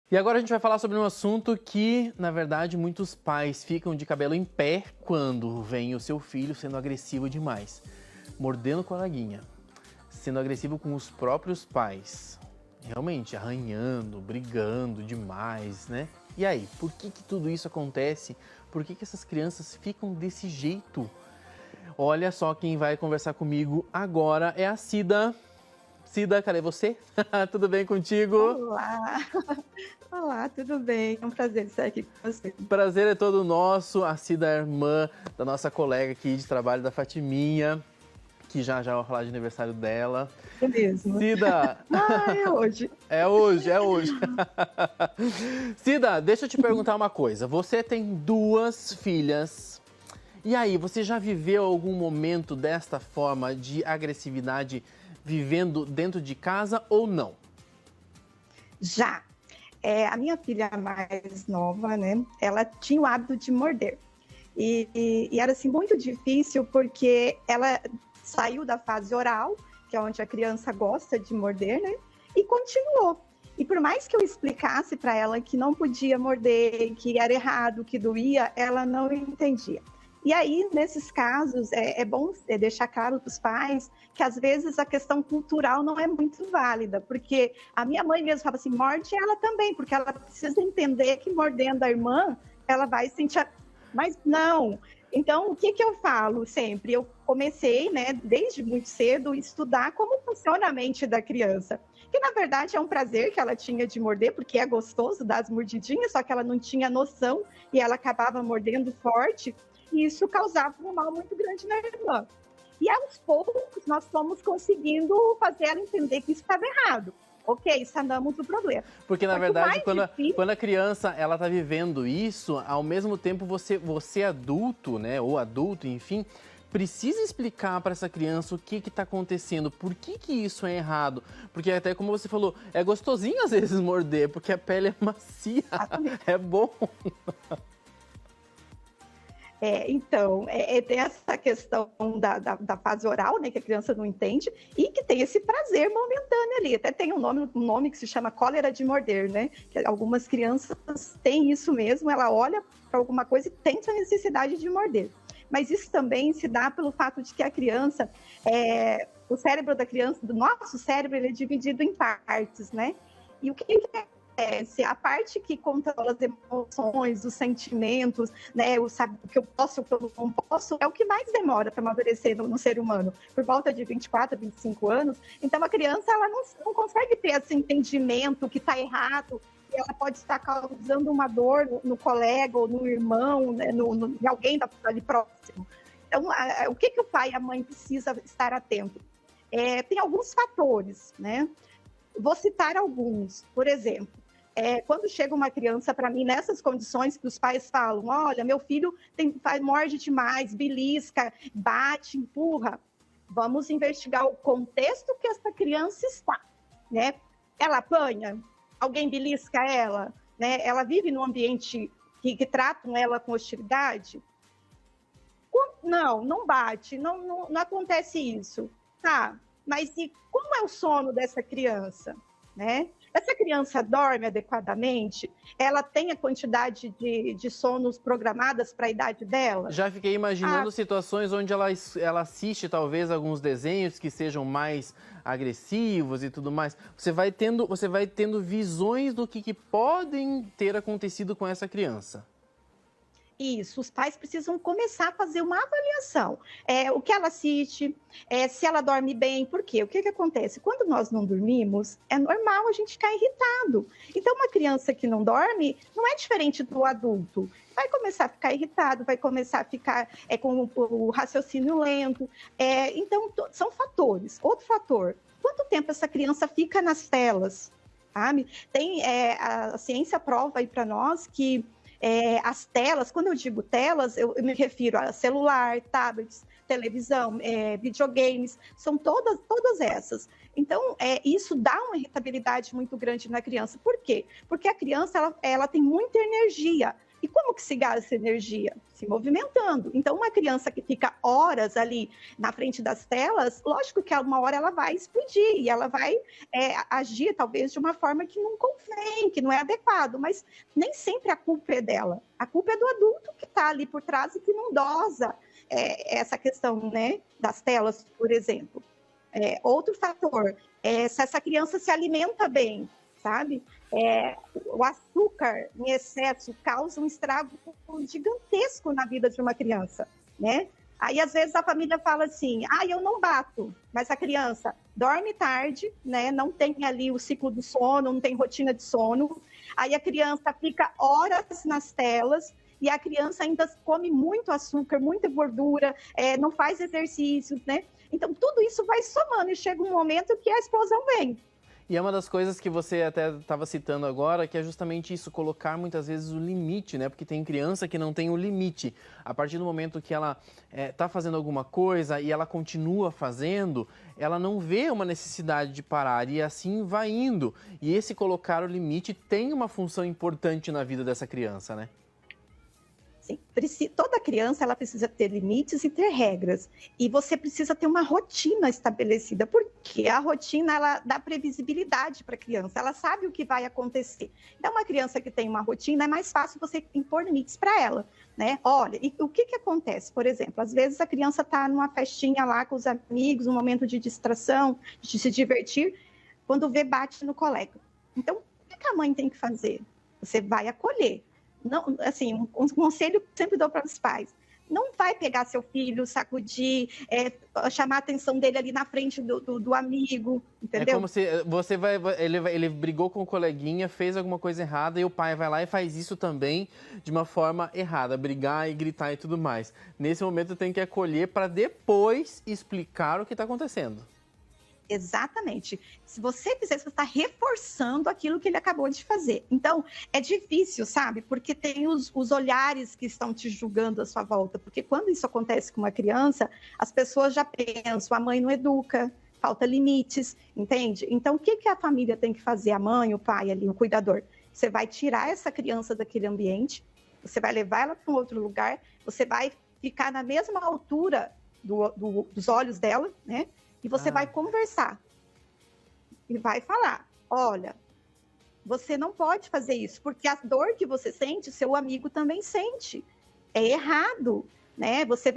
E agora a gente vai falar sobre um assunto que, na verdade, muitos pais ficam de cabelo em pé quando vem o seu filho sendo agressivo demais, mordendo coleguinha, sendo agressivo com os próprios pais, realmente arranhando, brigando demais, né? E aí, por que tudo isso acontece? Por que essas crianças ficam desse jeito? Olha só quem vai conversar comigo agora é a Cida. Cida, cadê você? Tudo bem contigo? Olá, olá, tudo bem? É um prazer estar aqui com você. Prazer é todo nosso. A Cida é irmã da nossa colega aqui de trabalho, da Fatiminha, que já vai falar de aniversário dela. É mesmo. Cida! É hoje. É hoje, é hoje. Cida, deixa eu te perguntar uma coisa. Você tem 2 filhas. E aí, você já viveu algum momento desta forma de agressividade vivendo dentro de casa ou não? Já. A minha filha mais nova, né? Ela tinha o hábito de morder. E era assim muito difícil porque ela saiu da fase oral, que é onde a criança gosta de morder, né? E continuou. E por mais que eu explicasse para ela que não podia morder, que era errado, que doía, ela não entendia. E aí, nesses casos, é bom deixar claro para os pais que, às vezes, a questão cultural não é muito válida, porque a minha mãe mesmo fala assim, morde ela também, porque ela precisa entender que mordendo a irmã, ela vai sentir... Mas não. Então, o que eu falo sempre? Eu comecei, né, desde muito cedo, estudar como funciona a mente da criança. Que, na verdade, é um prazer que ela tinha de morder, porque é gostoso dar as mordidinhas, só que ela não tinha noção e ela acabava mordendo forte. E isso causava um mal muito grande na irmã. E aos poucos nós fomos conseguindo fazer ela entender que isso estava errado. Ok, sanamos o problema. Porque, na verdade, quando a criança ela tá vivendo isso, ao mesmo tempo você adulto, né, ou adulto, enfim, precisa explicar para essa criança o que está acontecendo, por que isso é errado. Porque até como você falou, é gostosinho às vezes morder, porque a pele é macia, é bom. Então, tem essa questão da fase oral, né, que a criança não entende, e que tem esse prazer momentâneo ali. Até tem um nome que se chama cólera de morder, né? Que algumas crianças têm isso mesmo, ela olha para alguma coisa e tem essa necessidade de morder. Mas isso também se dá pelo fato de que a criança, o cérebro da criança, do nosso cérebro, ele é dividido em partes, né? E o que acontece? A parte que controla as emoções, os sentimentos, né, o que eu posso, o que eu não posso, é o que mais demora para amadurecer no ser humano, por volta de 24 a 25 anos. Então, a criança ela não consegue ter esse entendimento que está errado, e ela pode estar causando uma dor no colega ou no irmão, né, em alguém ali próximo. Então, o que o pai e a mãe precisam estar atento? Tem alguns fatores, né? Vou citar alguns. Por exemplo, quando chega uma criança para mim nessas condições que os pais falam, olha, meu filho morde demais, belisca, bate, empurra, vamos investigar o contexto que essa criança está, né? Ela apanha, alguém belisca ela, né? Ela vive num ambiente que tratam ela com hostilidade? Não bate, não acontece isso. Tá, mas e como é o sono dessa criança, né? Essa criança dorme adequadamente? Ela tem a quantidade de sonos programadas para a idade dela? Já fiquei imaginando situações onde ela assiste talvez alguns desenhos que sejam mais agressivos e tudo mais. Você vai tendo visões do que podem ter acontecido com essa criança. Isso, os pais precisam começar a fazer uma avaliação. O que ela assiste, se ela dorme bem, por quê? O que acontece? Quando nós não dormimos, é normal a gente ficar irritado. Então, uma criança que não dorme não é diferente do adulto. Vai começar a ficar irritado, vai começar a ficar com o raciocínio lento. Então, são fatores. Outro fator, quanto tempo essa criança fica nas telas? Sabe? A ciência prova aí para nós que as telas, quando eu digo telas, eu me refiro a celular, tablets, televisão, videogames, são todas essas. Então, isso dá uma irritabilidade muito grande na criança. Por quê? Porque a criança ela tem muita energia. E como que se gasta essa energia? se movimentando. Então, uma criança que fica horas ali na frente das telas, lógico que uma hora ela vai explodir e ela vai agir talvez de uma forma que não convém, que não é adequado, mas nem sempre a culpa é dela. A culpa é do adulto que está ali por trás e que não dosa essa questão, né, das telas, por exemplo. Outro fator, se essa criança se alimenta bem, sabe? O açúcar em excesso causa um estrago gigantesco na vida de uma criança, né? Aí, às vezes, a família fala assim, eu não bato, mas a criança dorme tarde, né? Não tem ali o ciclo do sono, não tem rotina de sono. Aí a criança fica horas nas telas e a criança ainda come muito açúcar, muita gordura, não faz exercícios, né? Então, tudo isso vai somando e chega um momento que a explosão vem. E é uma das coisas que você até estava citando agora, que é justamente isso, colocar muitas vezes o limite, né? Porque tem criança que não tem o limite. A partir do momento que ela está fazendo alguma coisa e ela continua fazendo, ela não vê uma necessidade de parar e assim vai indo. E esse colocar o limite tem uma função importante na vida dessa criança, né? Sim, toda criança ela precisa ter limites e ter regras. E você precisa ter uma rotina estabelecida, porque a rotina ela dá previsibilidade para a criança, ela sabe o que vai acontecer. Então, uma criança que tem uma rotina, é mais fácil você impor limites para ela, né? Olha, e o que acontece? Por exemplo, às vezes a criança está numa festinha lá com os amigos, um momento de distração, de se divertir, quando vê, bate no colega. Então, o que a mãe tem que fazer? Você vai acolher. Não, assim, um conselho que sempre dou para os pais: não vai pegar seu filho, sacudir, chamar a atenção dele ali na frente do amigo, entendeu? É como se ele brigou com o coleguinha, fez alguma coisa errada e o pai vai lá e faz isso também de uma forma errada, brigar e gritar e tudo mais. Nesse momento tem que acolher para depois explicar o que está acontecendo. Exatamente. Se você fizer, você está reforçando aquilo que ele acabou de fazer. Então, é difícil, sabe? Porque tem os olhares que estão te julgando à sua volta. Porque quando isso acontece com uma criança, as pessoas já pensam, a mãe não educa, falta limites, entende? Então, o que a família tem que fazer? A mãe, o pai ali, o cuidador. Você vai tirar essa criança daquele ambiente, você vai levar ela para um outro lugar, você vai ficar na mesma altura dos olhos dela, né? E você vai conversar e vai falar: olha, você não pode fazer isso, porque a dor que você sente, seu amigo também sente. É errado, né? Você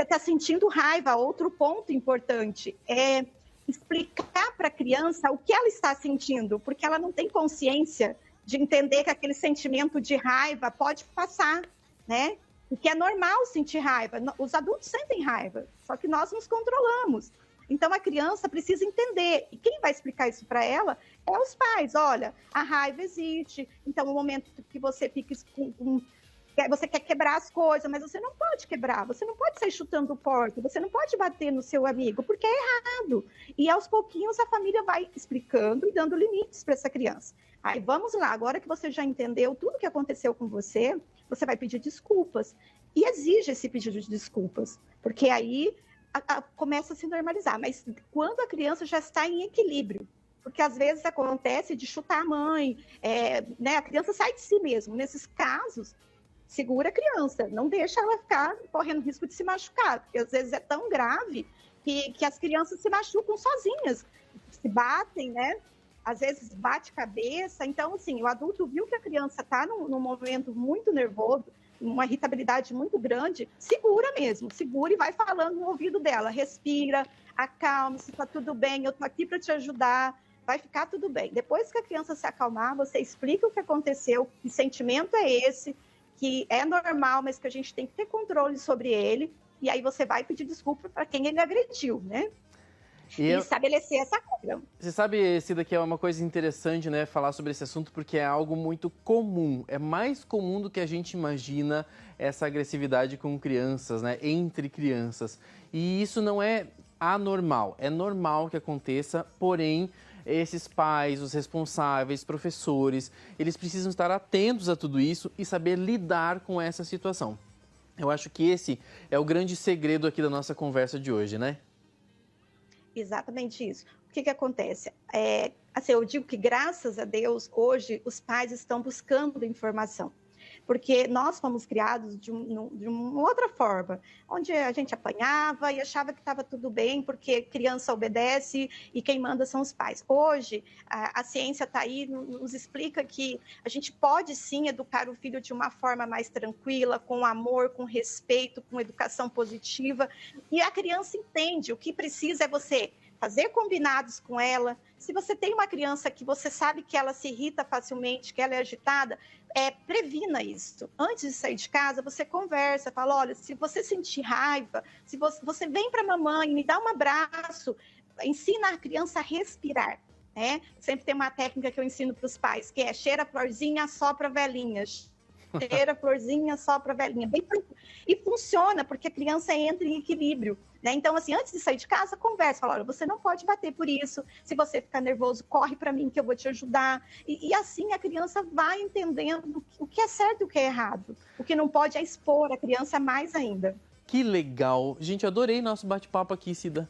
está sentindo raiva. Outro ponto importante é explicar para a criança o que ela está sentindo, porque ela não tem consciência de entender que aquele sentimento de raiva pode passar, né? Porque é normal sentir raiva. Os adultos sentem raiva, só que nós nos controlamos. Então, a criança precisa entender. E quem vai explicar isso para ela é os pais. Olha, a raiva existe. Então, no momento que você fica você quer quebrar as coisas, mas você não pode quebrar. Você não pode sair chutando porta. Você não pode bater no seu amigo, porque é errado. E, aos pouquinhos, a família vai explicando e dando limites para essa criança. Aí, vamos lá. Agora que você já entendeu tudo o que aconteceu com você, você vai pedir desculpas. E exige esse pedido de desculpas, porque aí começa a se normalizar. Mas quando a criança já está em equilíbrio, porque às vezes acontece de chutar a mãe, né, a criança sai de si mesmo. Nesses casos, segura a criança, não deixa ela ficar correndo risco de se machucar, porque às vezes é tão grave que as crianças se machucam sozinhas, se batem, né? Às vezes bate cabeça. Então, assim, o adulto viu que a criança está num momento muito nervoso, uma irritabilidade muito grande, segura mesmo, segura e vai falando no ouvido dela: respira, acalme-se, está tudo bem, eu estou aqui para te ajudar, vai ficar tudo bem. Depois que a criança se acalmar, você explica o que aconteceu, que sentimento é esse, que é normal, mas que a gente tem que ter controle sobre ele, e aí você vai pedir desculpa para quem ele agrediu, né? E estabelecer essa regra. Você sabe, Cida, que é uma coisa interessante, né, falar sobre esse assunto, porque é algo muito comum. É mais comum do que a gente imagina essa agressividade com crianças, né, entre crianças. E isso não é anormal. É normal que aconteça, porém, esses pais, os responsáveis, professores, eles precisam estar atentos a tudo isso e saber lidar com essa situação. Eu acho que esse é o grande segredo aqui da nossa conversa de hoje, né? Exatamente isso. O que acontece? Assim, eu digo que, graças a Deus, hoje os pais estão buscando informação. Porque nós fomos criados de uma outra forma, onde a gente apanhava e achava que estava tudo bem, porque criança obedece e quem manda são os pais. Hoje, a ciência está aí, nos explica que a gente pode sim educar o filho de uma forma mais tranquila, com amor, com respeito, com educação positiva, e a criança entende, o que precisa é você fazer combinados com ela. Se você tem uma criança que você sabe que ela se irrita facilmente, que ela é agitada, previna isso. Antes de sair de casa, você conversa, fala, olha, se você sentir raiva, se você vem para a mamãe, me dá um abraço, ensina a criança a respirar. Né? Sempre tem uma técnica que eu ensino para os pais, que é cheira a florzinha, sopra a velhinha. Cheira a florzinha, sopra a velhinha. E funciona, porque a criança entra em equilíbrio. Né? Então, assim, antes de sair de casa, conversa. Fala, olha, você não pode bater por isso. Se você ficar nervoso, corre para mim que eu vou te ajudar. E assim a criança vai entendendo o que é certo e o que é errado. O que não pode é expor a criança mais ainda. Que legal. Gente, eu adorei nosso bate-papo aqui, Cida.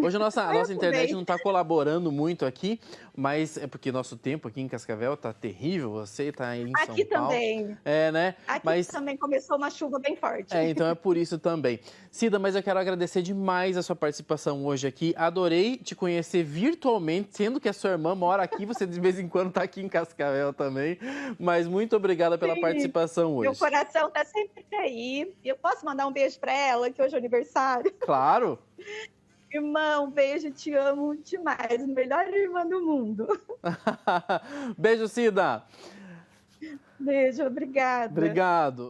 Hoje a nossa internet não está colaborando muito aqui, mas é porque nosso tempo aqui em Cascavel está terrível. Você está aí em São Paulo. Aqui também. Né? Aqui também começou uma chuva bem forte. Então é por isso também. Cida, mas eu quero agradecer demais a sua participação hoje aqui. Adorei te conhecer virtualmente, sendo que a sua irmã mora aqui, você de vez em quando está aqui em Cascavel também. Mas muito obrigada pela participação hoje. Meu coração está sempre aí. Eu posso mandar um beijo para ela, que hoje é aniversário? Claro. Irmã, um beijo, te amo demais. Melhor irmã do mundo. Beijo, Cida. Beijo, obrigada. Obrigado.